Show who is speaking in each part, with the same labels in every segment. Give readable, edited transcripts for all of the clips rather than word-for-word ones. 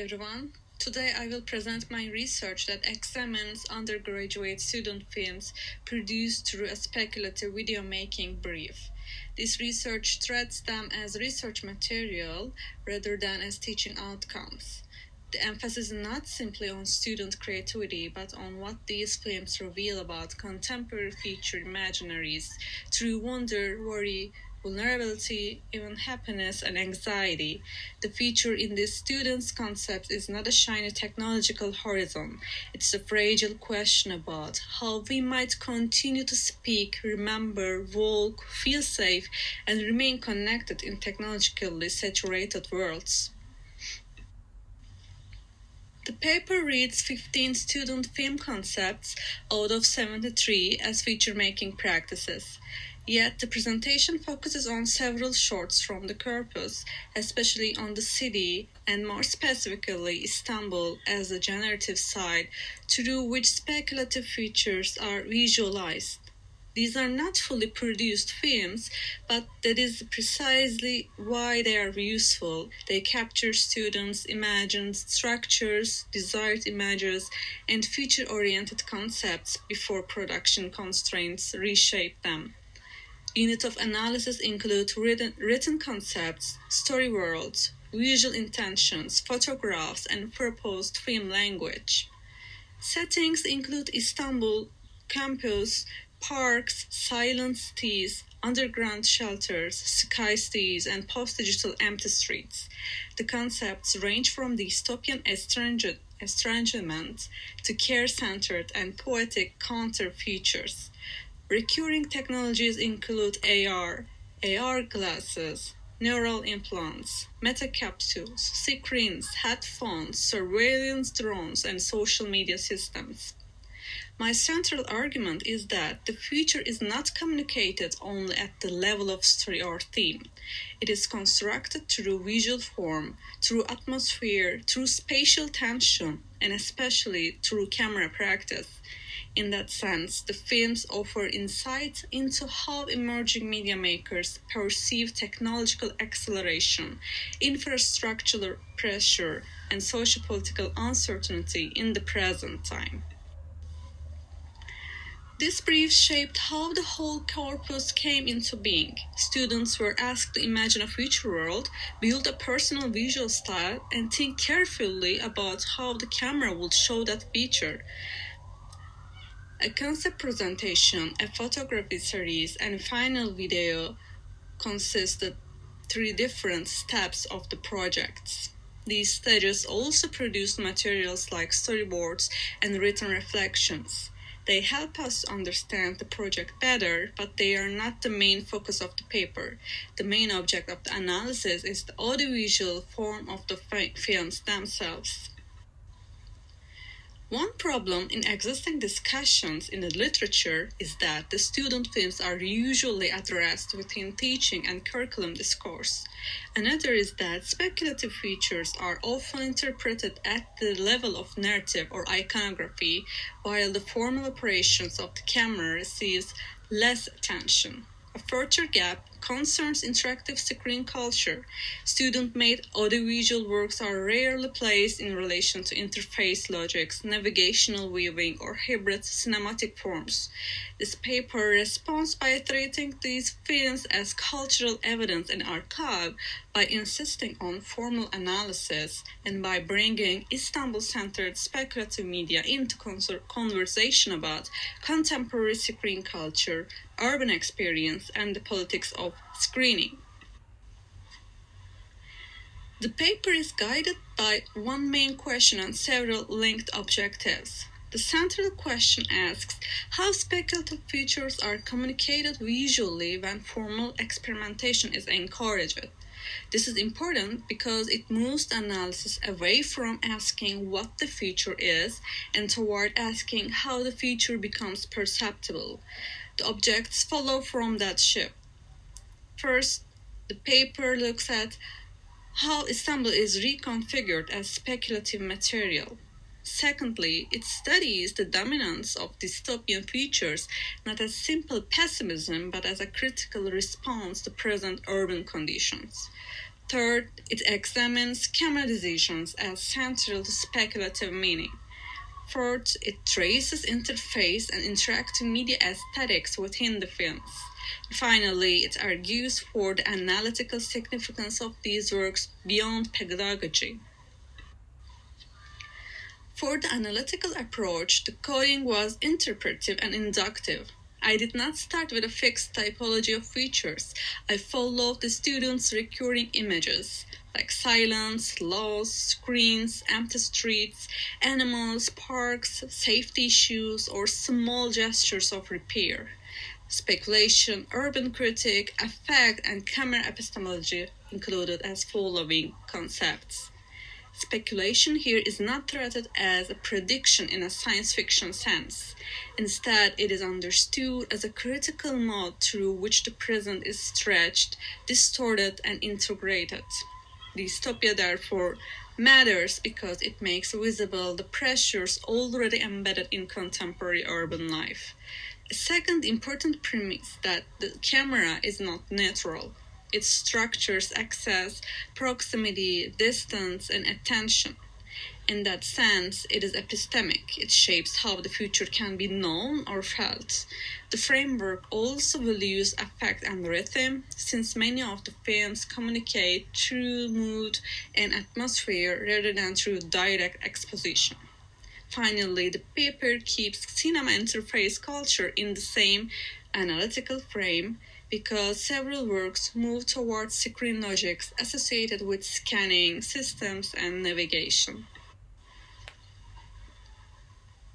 Speaker 1: everyone. Today I will present my research that examines undergraduate student films produced through a speculative video making brief. This research treats them as research material rather than as teaching outcomes. The emphasis is not simply on student creativity, but on what these films reveal about contemporary future imaginaries through wonder, worry, vulnerability, even happiness and anxiety. The feature in this student's concept is not a shiny technological horizon. It's a fragile question about how we might continue to speak, remember, walk, feel safe, and remain connected in technologically saturated worlds. The paper reads 15 student film concepts out of 73 as feature-making practices. Yet the presentation focuses on several shorts from the corpus, especially on the city and more specifically Istanbul as the generative side through which speculative features are visualized. These are not fully produced films, but that is precisely why they are useful. They capture students' imagined structures, desired images, and future-oriented concepts before production constraints reshape them. Units of analysis include written concepts, story worlds, visual intentions, photographs, and proposed film language. Settings include Istanbul, campus, parks, silent cities, underground shelters, sky cities, and post-digital empty streets. The concepts range from dystopian estrangement to care-centered and poetic counter-futures. Recurring technologies include AR glasses, neural implants, metacapsules, screens, headphones, surveillance drones, and social media systems. My central argument is that the future is not communicated only at the level of story or theme. It is constructed through visual form, through atmosphere, through spatial tension, and especially through camera practice. In that sense, the films offer insight into how emerging media makers perceive technological acceleration, infrastructural pressure, and socio-political uncertainty in the present time. This brief shaped how the whole corpus came into being. Students were asked to imagine a future world, build a personal visual style, and think carefully about how the camera would show that feature. A concept presentation, a photography series, and a final video consisted 3 different steps of the projects. These stages also produced materials like storyboards and written reflections. They help us understand the project better, but they are not the main focus of the paper. The main object of the analysis is the audiovisual form of the films themselves. One problem in existing discussions in the literature is that the student films are usually addressed within teaching and curriculum discourse. Another is that speculative features are often interpreted at the level of narrative or iconography, while the formal operations of the camera receives less attention. A further gap concerns interactive screen culture. Student-made audiovisual works are rarely placed in relation to interface logics, navigational viewing, or hybrid cinematic forms. This paper responds by treating these films as cultural evidence and archive, by insisting on formal analysis, and by bringing Istanbul-centered speculative media into conversation about contemporary screen culture, urban experience, and the politics of screening. The paper is guided by one main question and several linked objectives. The central question asks how speculative features are communicated visually when formal experimentation is encouraged. This is important because it moves the analysis away from asking what the feature is and toward asking how the feature becomes perceptible. The objects follow from that shift. First, the paper looks at how Istanbul is reconfigured as speculative material. Secondly, it studies the dominance of dystopian features not as simple pessimism but as a critical response to present urban conditions. Third, it examines camera decisions as central to speculative meaning. Fourth, it traces interface and interactive media aesthetics within the films. Finally, it argues for the analytical significance of these works beyond pedagogy. For the analytical approach, the coding was interpretive and inductive. I did not start with a fixed typology of features. I followed the students' recurring images, like silence, loss, screens, empty streets, animals, parks, safety issues, or small gestures of repair. Speculation, urban critique, affect, and camera epistemology included as following concepts. Speculation here is not treated as a prediction in a science fiction sense. Instead, it is understood as a critical mode through which the present is stretched, distorted, and integrated. Dystopia, therefore, matters because it makes visible the pressures already embedded in contemporary urban life. A second important premise that the camera is not neutral. It structures access, proximity, distance, and attention. In that sense, it is epistemic. It shapes how the future can be known or felt. The framework also values affect and rhythm, since many of the films communicate through mood and atmosphere rather than through direct exposition. Finally, the paper keeps cinema interface culture in the same analytical frame because several works move towards screen logics associated with scanning, systems, and navigation.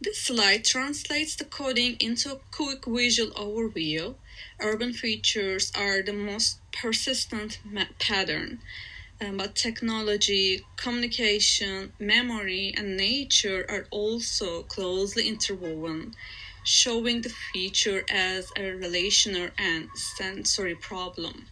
Speaker 1: This slide translates the coding into a quick visual overview. Urban features are the most persistent pattern, but technology, communication, memory, and nature are also closely interwoven, showing the feature as a relational and sensory problem.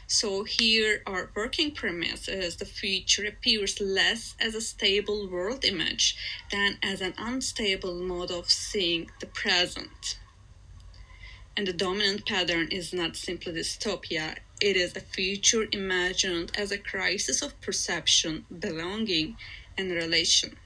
Speaker 1: So here our working premise is the feature appears less as a stable world image than as an unstable mode of seeing the present. And the dominant pattern is not simply dystopia, it is a future imagined as a crisis of perception, belonging, and relation.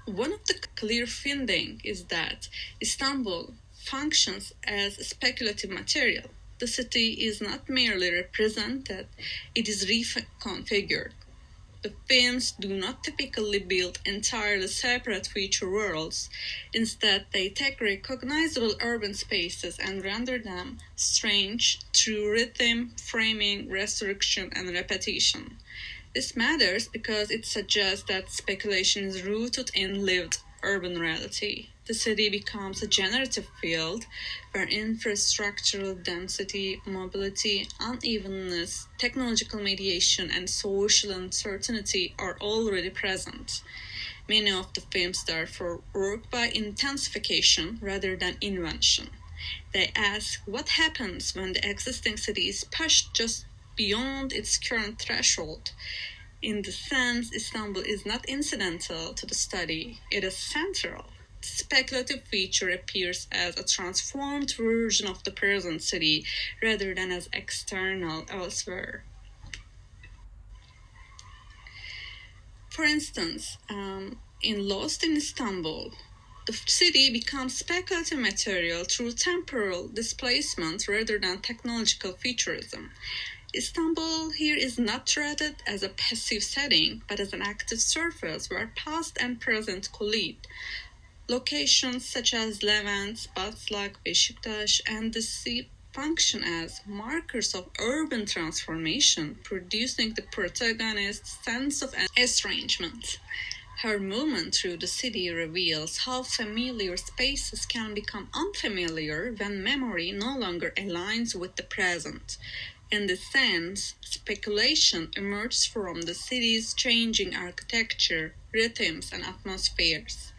Speaker 1: One of the clear findings is that Istanbul functions as speculative material. The city is not merely represented, it is reconfigured. The films do not typically build entirely separate feature worlds. Instead, they take recognizable urban spaces and render them strange through rhythm, framing, resurrection, and repetition. This matters because it suggests that speculation is rooted in lived urban reality. The city becomes a generative field where infrastructural density, mobility, unevenness, technological mediation, and social uncertainty are already present. Many of the films therefore work by intensification rather than invention. They ask what happens when the existing city is pushed just beyond its current threshold. In the sense, Istanbul is not incidental to the study, it is central. The speculative feature appears as a transformed version of the present city rather than as external elsewhere. For instance, in Lost in Istanbul, the city becomes speculative material through temporal displacement rather than technological futurism. Istanbul here is not treated as a passive setting, but as an active surface where past and present collide. Locations such as Levent, Batslag, Beşiktaş, and the sea function as markers of urban transformation, producing the protagonist's sense of estrangement. Her movement through the city reveals how familiar spaces can become unfamiliar when memory no longer aligns with the present. In this sense, speculation emerges from the city's changing architecture, rhythms, and atmospheres.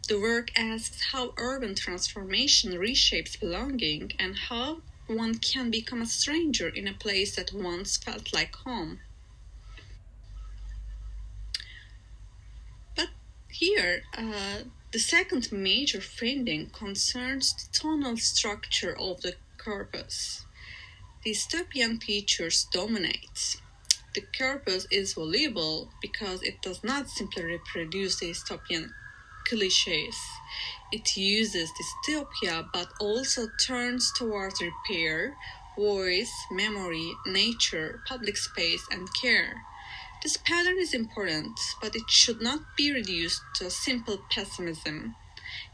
Speaker 1: The work asks how urban transformation reshapes belonging and how one can become a stranger in a place that once felt like home. But here, the second major finding concerns the tonal structure of the corpus. Dystopian features dominate. The corpus is valuable because it does not simply reproduce dystopian cliches. It uses dystopia but also turns towards repair, voice, memory, nature, public space, and care. This pattern is important, but it should not be reduced to simple pessimism.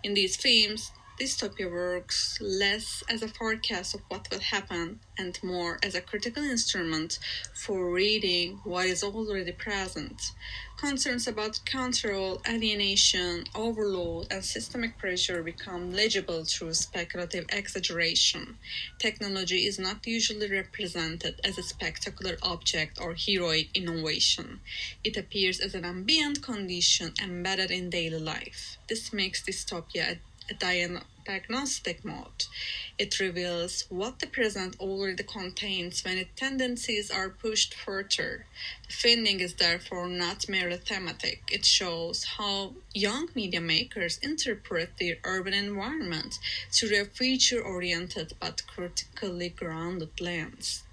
Speaker 1: In these films, dystopia works less as a forecast of what will happen and more as a critical instrument for reading what is already present. Concerns about control, alienation, overload, and systemic pressure become legible through speculative exaggeration. Technology is not usually represented as a spectacular object or heroic innovation. It appears as an ambient condition embedded in daily life. This makes dystopia a diagnostic mode. It reveals what the present already contains when its tendencies are pushed further. The finding is therefore not merely thematic, it shows how young media makers interpret their urban environment through a future oriented but critically grounded lens.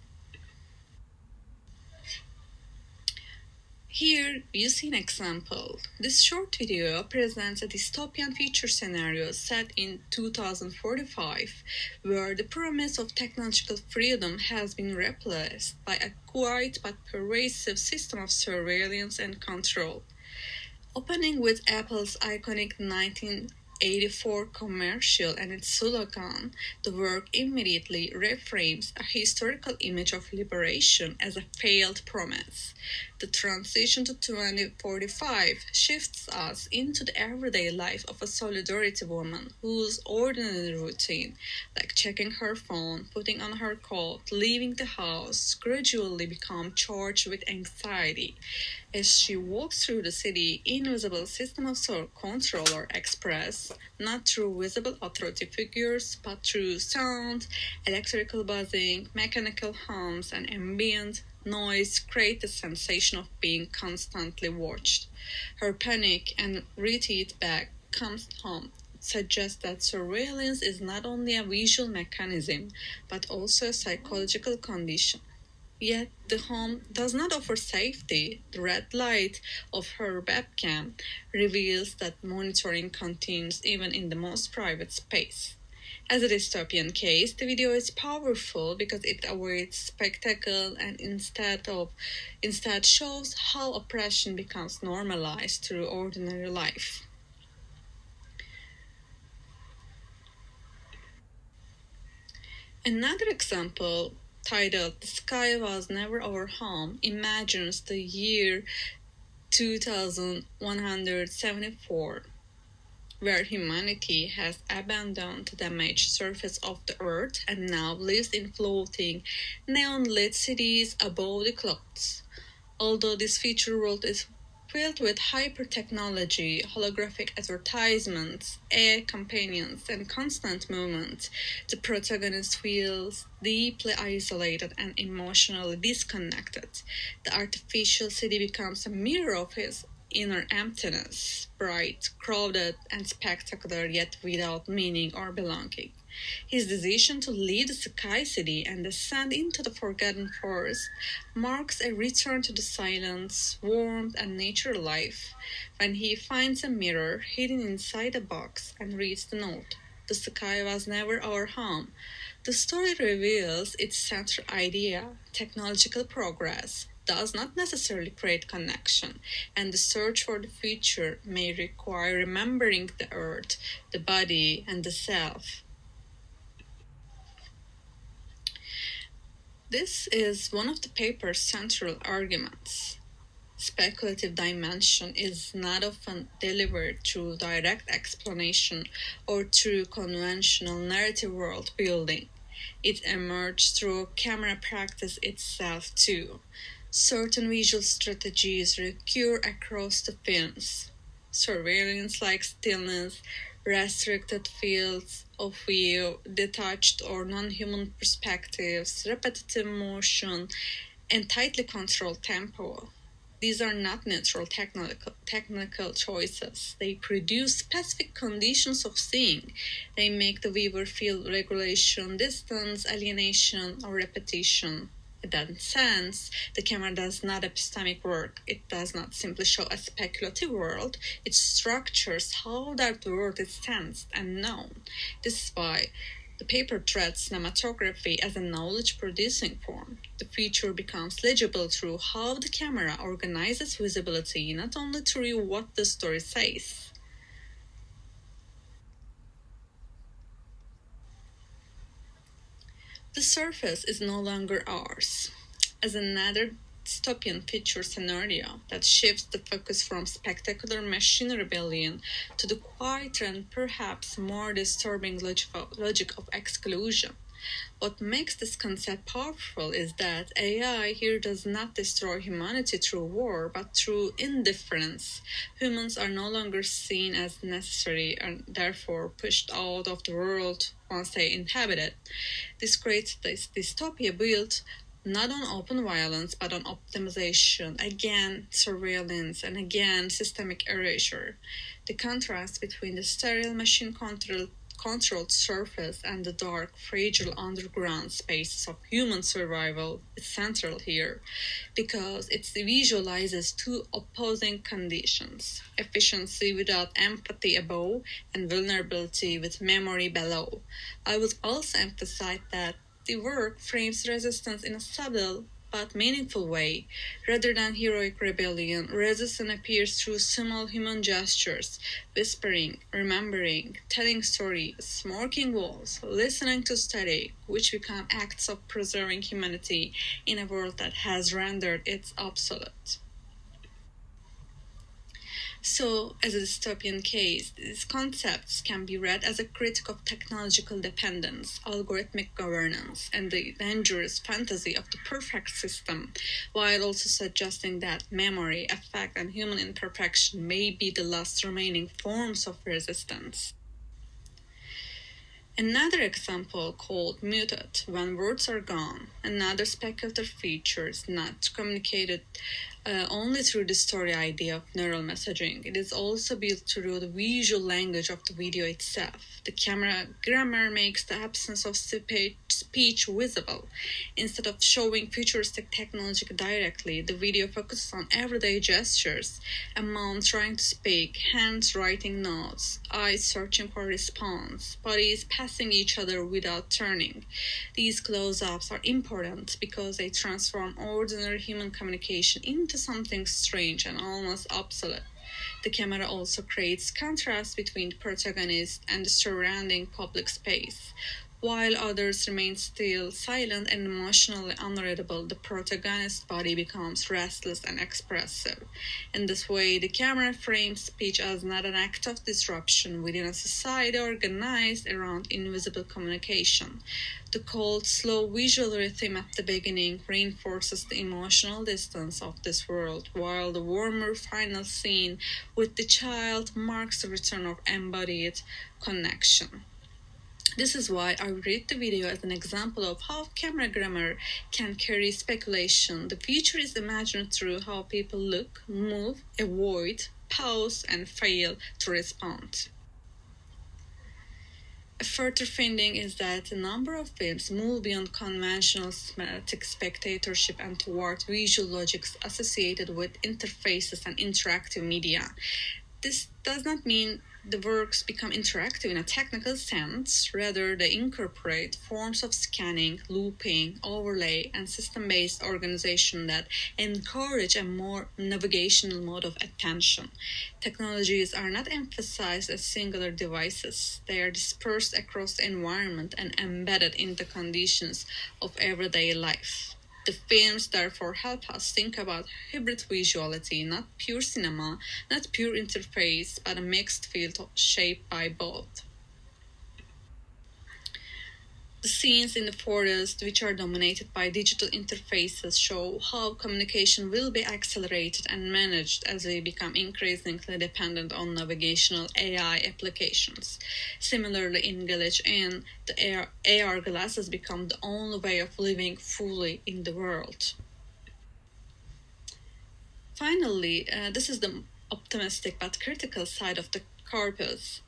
Speaker 1: Here you see an example. This short video presents a dystopian future scenario set in 2045, where the promise of technological freedom has been replaced by a quiet but pervasive system of surveillance and control. Opening with Apple's iconic 1984 commercial and its slogan, the work immediately reframes a historical image of liberation as a failed promise. The transition to 2045 shifts us into the everyday life of a solidarity woman whose ordinary routine, like checking her phone, putting on her coat, leaving the house, gradually become charged with anxiety. As she walks through the city, invisible systems of control are expressed, not through visible authority figures, but through sound, electrical buzzing, mechanical hums, and ambient noise create a sensation of being constantly watched. Her panic and retreat back comes home suggests that surveillance is not only a visual mechanism, but also a psychological condition. Yet the home does not offer safety. The red light of her webcam reveals that monitoring continues even in the most private space. As a dystopian case, the video is powerful because it avoids spectacle and instead shows how oppression becomes normalized through ordinary life. Another example, titled The Sky Was Never Our Home, imagines the year 2174, where humanity has abandoned the damaged surface of the earth and now lives in floating, neon-lit cities above the clouds. Although this future world is filled with hyper-technology, holographic advertisements, AI companions, and constant movement, the protagonist feels deeply isolated and emotionally disconnected. The artificial city becomes a mirror of his inner emptiness, bright, crowded, and spectacular, yet without meaning or belonging. His decision to leave the Sky City and descend into the forgotten forest marks a return to the silence, warmth, and nature life. When he finds a mirror hidden inside a box and reads the note, "The sky was never our home," the story reveals its central idea: technological progress does not necessarily create connection, and the search for the future may require remembering the earth, the body, and the self. This is one of the paper's central arguments. Speculative dimension is not often delivered through direct explanation or through conventional narrative world building. It emerges through camera practice itself too. Certain visual strategies recur across the films. Surveillance like stillness, restricted fields of view, detached or non human perspectives, repetitive motion, and tightly controlled tempo. These are not neutral technical choices. They produce specific conditions of seeing. They make the viewer feel regulation, distance, alienation, or repetition. In that sense, the camera does not epistemic work. It does not simply show a speculative world. It structures how that world is sensed and known. This is why the paper treats cinematography as a knowledge-producing form. The feature becomes legible through how the camera organizes visibility, not only through what the story says. The surface is no longer ours. As another dystopian feature scenario that shifts the focus from spectacular machine rebellion to the quieter and perhaps more disturbing logic of exclusion. What makes this concept powerful is that AI here does not destroy humanity through war, but through indifference. Humans are no longer seen as necessary and therefore pushed out of the world once they inhabit it. This creates this dystopia built not on open violence but on optimization, again surveillance, and again systemic erasure. The contrast between the sterile machine controlled surface and the dark, fragile underground spaces of human survival is central here because it visualizes two opposing conditions: efficiency without empathy above and vulnerability with memory below. I would also emphasize that the work frames resistance in a subtle but meaningful way. Rather than heroic rebellion, resistance appears through small human gestures: whispering, remembering, telling stories, marking walls, listening to static, which become acts of preserving humanity in a world that has rendered it obsolete. So, as a dystopian case, these concepts can be read as a critique of technological dependence, algorithmic governance, and the dangerous fantasy of the perfect system, while also suggesting that memory, affect, and human imperfection may be the last remaining forms of resistance. Another example called muted, when words are gone. Another speculative feature is not communicated only through the story idea of neural messaging. It is also built through the visual language of the video itself. The camera grammar makes the absence of speech visible. Instead of showing futuristic technology directly, the video focuses on everyday gestures: a mom trying to speak, hands writing notes, eyes searching for response, bodies passing each other without turning. These close-ups are important because they transform ordinary human communication into something strange and almost obsolete. The camera also creates contrast between the protagonist and the surrounding public space. While others remain still, silent, and emotionally unreadable, the protagonist's body becomes restless and expressive. In this way, the camera frames speech as not an act of disruption within a society organized around invisible communication. The cold, slow visual rhythm at the beginning reinforces the emotional distance of this world, while the warmer final scene with the child marks the return of embodied connection. This is why I read the video as an example of how camera grammar can carry speculation. The future is imagined through how people look, move, avoid, pause, and fail to respond. A further finding is that a number of films move beyond conventional cinematic spectatorship and toward visual logics associated with interfaces and interactive media. This does not mean the works become interactive in a technical sense. Rather, they incorporate forms of scanning, looping, overlay, and system-based organization that encourage a more navigational mode of attention. Technologies are not emphasized as singular devices. They are dispersed across the environment and embedded in the conditions of everyday life. The films therefore help us think about hybrid visuality, not pure cinema, not pure interface, but a mixed field shaped by both. The scenes in the forest, which are dominated by digital interfaces, show how communication will be accelerated and managed as we become increasingly dependent on navigational AI applications. Similarly, in 𝗔𝗯𝘀𝘁𝗿, the AR glasses become the only way of living fully in the world. Finally, this is the optimistic but critical side of the corpus,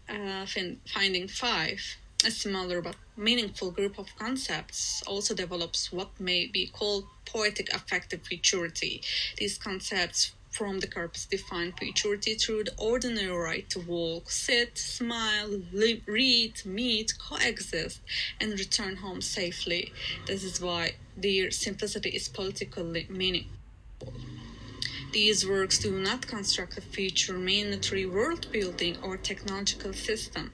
Speaker 1: finding five, a smaller but meaningful group of concepts, also develops what may be called poetic affective futurity. These concepts from the corpus define futurity through the ordinary right to walk, sit, smile, live, read, meet, coexist, and return home safely. This is why their simplicity is politically meaningful. These works do not construct a future mandatory world building or technological system.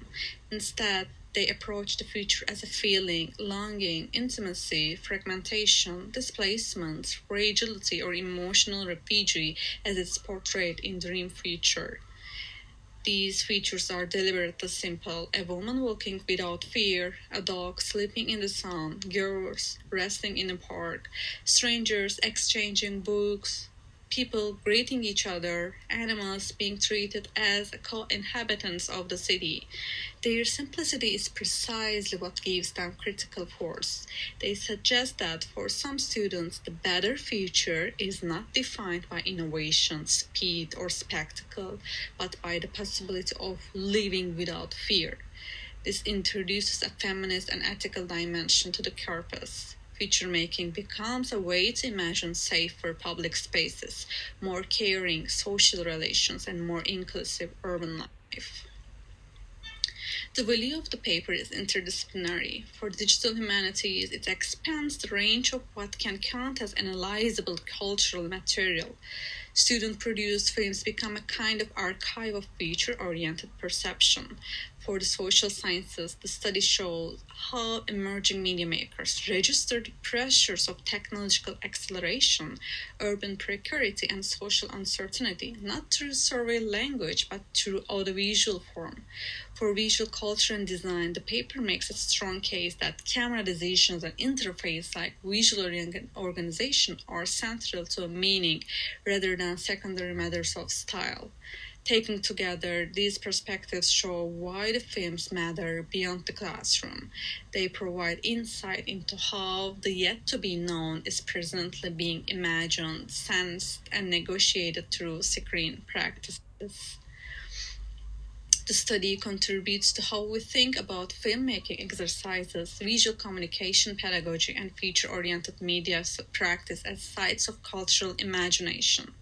Speaker 1: Instead, they approach the future as a feeling, longing, intimacy, fragmentation, displacement, fragility, or emotional refugee as it's portrayed in Dream Future. These features are deliberately simple: a woman walking without fear, a dog sleeping in the sun, girls resting in a park, strangers exchanging books, people greeting each other, animals being treated as co-inhabitants of the city. Their simplicity is precisely what gives them critical force. They suggest that for some students, the better future is not defined by innovation, speed, or spectacle, but by the possibility of living without fear. This introduces a feminist and ethical dimension to the corpus. Future making becomes a way to imagine safer public spaces, more caring social relations, and more inclusive urban life. The value of the paper is interdisciplinary. For digital humanities, it expands the range of what can count as analyzable cultural material. Student-produced films become a kind of archive of future-oriented perception. For the social sciences, the study shows how emerging media makers register the pressures of technological acceleration, urban precarity, and social uncertainty, not through survey language, but through audiovisual form. For visual culture and design, the paper makes a strong case that camera decisions and interface like visual organization are central to meaning rather than secondary matters of style. Taken together, these perspectives show why the films matter beyond the classroom. They provide insight into how the yet to be known is presently being imagined, sensed, and negotiated through screen practices. The study contributes to how we think about filmmaking exercises, visual communication pedagogy, and future-oriented media practice as sites of cultural imagination.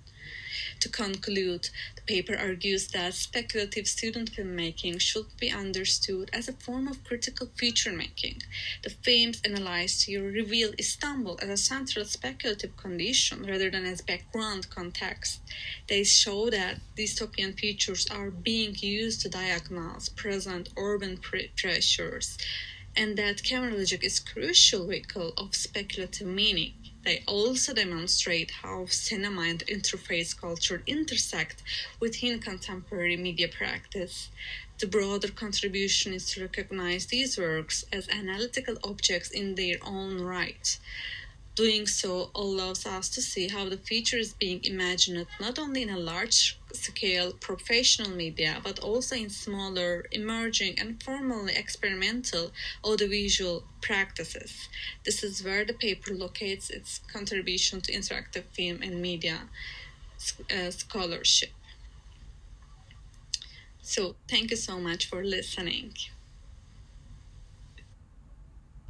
Speaker 1: To conclude, the paper argues that speculative student filmmaking should be understood as a form of critical future making. The films analyzed here reveal Istanbul as a central speculative condition rather than as background context. They show that dystopian futures are being used to diagnose present urban pressures, and that camera logic is a crucial vehicle of speculative meaning. They also demonstrate how cinema and interface culture intersect within contemporary media practice. The broader contribution is to recognize these works as analytical objects in their own right. Doing so allows us to see how the future is being imagined not only in a large scale professional media, but also in smaller, emerging, and formally experimental audiovisual practices. This is where the paper locates its contribution to interactive film and media scholarship. So, thank you so much for listening.